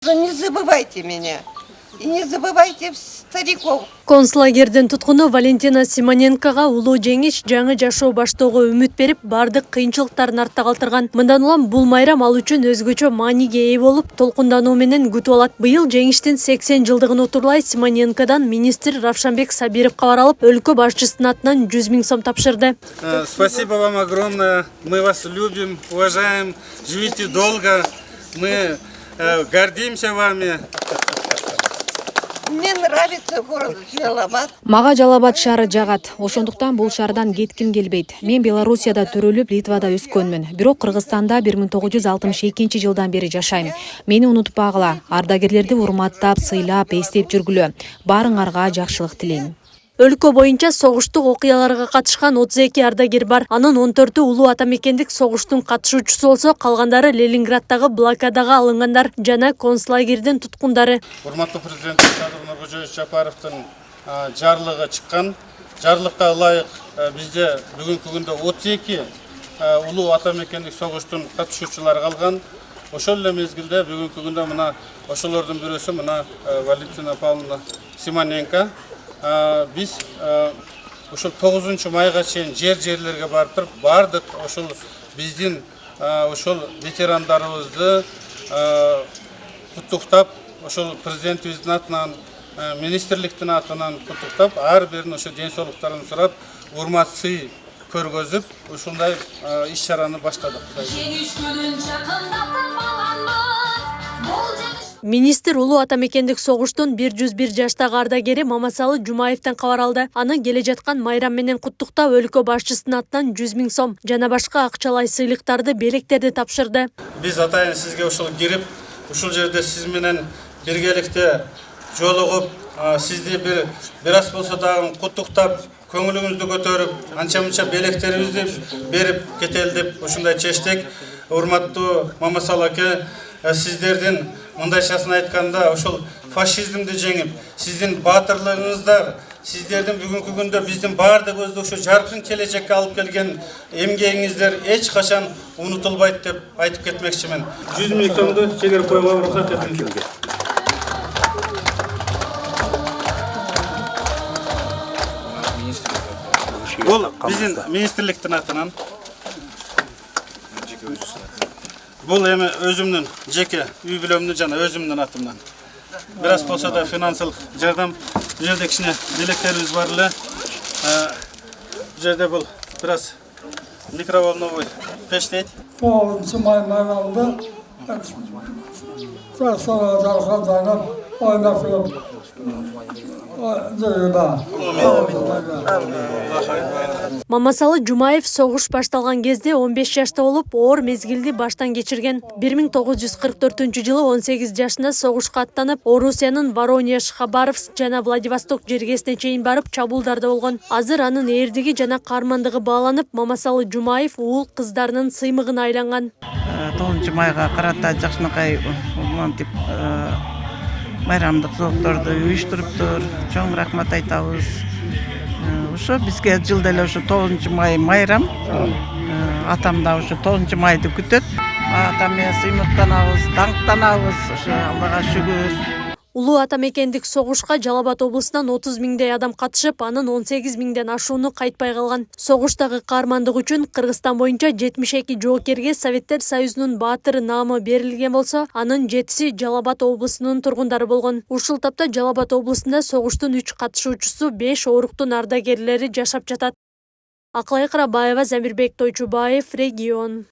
Не забывайте меня. И не забывайте стариков. Концлагердин туткуну Валентина Симоненкога улуу жеңиш, жаңы жашоо баштоого үмүт берип, бардык кыйынчылыктарын артта калтырган. Мындан улам бул майрам ал үчүн өзгөчө мааниге ээ болуп, толкундануу менен күтүп алат. Быйыл жеңиштин 80 жылдыгын утурлай Симоненкодан министр Равшанбек Сабиров кабар алып, өлкө башчысынын атынан 100 000 сом тапшырды. Спасибо вам огромное. Мы вас любим, уважаем. Живите долго. Мы гордимся вами. Мне нравится город Жалабат. Мага Жалабат шаары жагат. Ошондуктан бул шаардан кетким келбейт. Мен Белоруссияда төрөлүп, Литвада өскөнмүн. Бирок Кыргызстанда 1962 жылдан бери жашайм. Мени унутпагыла. Ардагерлерди урматтап, сыйлап, эстеп жүргүлө. Баарыңарга жакшылык тилейм. Өлкө боюнча согуштук окуяларга катышкан 32 ардагер бар. Анын 14-ü улуу атамекендик согуштун катышуучусу болсо, калгандары Ленинграддагы блокадага алынгандар жана концлагердин туткундары. Урматтуу президент Садыр Нуркожоевич Жапаровдун жарлыгы чыккан. Жарлыкка ылайык бизде бүгүнкү күндө 32 улуу атамекендик согуштун катышуучулары калган. Ошол эле мезгилде бүгүнкү күндө мына ошолордун бирөөсү мына Валентина Павловна Симоненко. Biz ошол 9 майга чейин жерлерге барып туруп, бардык ошол биздин ошол ветерандарыбызды куттуктап, ошол президентибиздин атынан, министрликтин атынан куттуктап, ар биринин ошо ден соолуктарын сурап, урмат сый көргөзүп, ушундай иш-чараны баштадык. Министр улуу атамекендик согуштун 101 жаштагы ардагери Мамасалы Жумаевден кабар алды. Аны келе жаткан майрам менен куттуктап, өлкө башчысынын атынан 100 000 сом жана башка акчалай сыйлыктарды, белектерди тапшырды. Биз атайын сизге ушул кирип, ушул жерде сиз менен биргеликте жолугуп, сизди бир аз болсо дагы куттуктап, көңүлүңүздү көтөрүп, анча-мынча белектерибизди берип кетели деп ушундай чечтик. Урматтуу Мамасалы аке, сиздердин мындайчасын айтканда, ошол фашизмди жеңип, сиздин баатырлыгыңыздар, сиздердин бүгүнкү күндө биздин баардыгыбызды ошо жаркын келечекке алып келген эмгегиңиздер эч качан унутулбайт деп айтып кетмекчимин. 100 000 сомду чегирип коюуга уруксат этиңиз. Бул биздин министрликтин атынан. Бул эми өзүмдүн жеке үй бүлөмдүн жана өзүмдүн атымдан. Бир аз болсо да финансылык жардам. Бул жерде кичине белектерибиз бар эле. Бул жерде бул бир аз микроволновой пеш дейт. 9 май майрамында Красава Жалхандан ойнап жүрүп Мамасалы Жумаев согуш башталган кезде 15 жашта болуп, оор мезгилди баштан кечирген. 1944-жылы 18 жашында согушка аттанып, Орусиянын Воронеж, Хабаровск жана Владивосток жергесине чейин барып чабуулдарда болгон. Азыр анын эрдиги жана каармандыгы бааланып, Мамасалы Жумаев уул кыздарынын сыймыгына айланган. 9 майга карата жакшынакай монтип майрамдык зоокторду уюштуруптур. Чоң рахмат айтабыз. Ошо бизге жылда эле ошо 9 май майрам. Атам да ошо 9 майды күтөт. Атам менен сыймыктанабыз, даңктанабыз. Ошо Аллага шүгүр. Улуу атамекендик согушка Жалал-Абад облусунан 30 000 адам катышып, анын 18 000ден ашууну кайтпай калган. Согуштагы каармандык үчүн Кыргызстан боюнча 72 жоокерге Советтер Союзунун баатыры наамы берилген болсо, анын 7-си Жалал-Абад облусунун тургундары болгон. Ушул тапта Жалал-Абад облусунда согуштун 3 катышуучусу, 5 ооруктун ардагерлери жашап жатат. Акылай Карабаева, Замирбек Тойчубаев, Регион.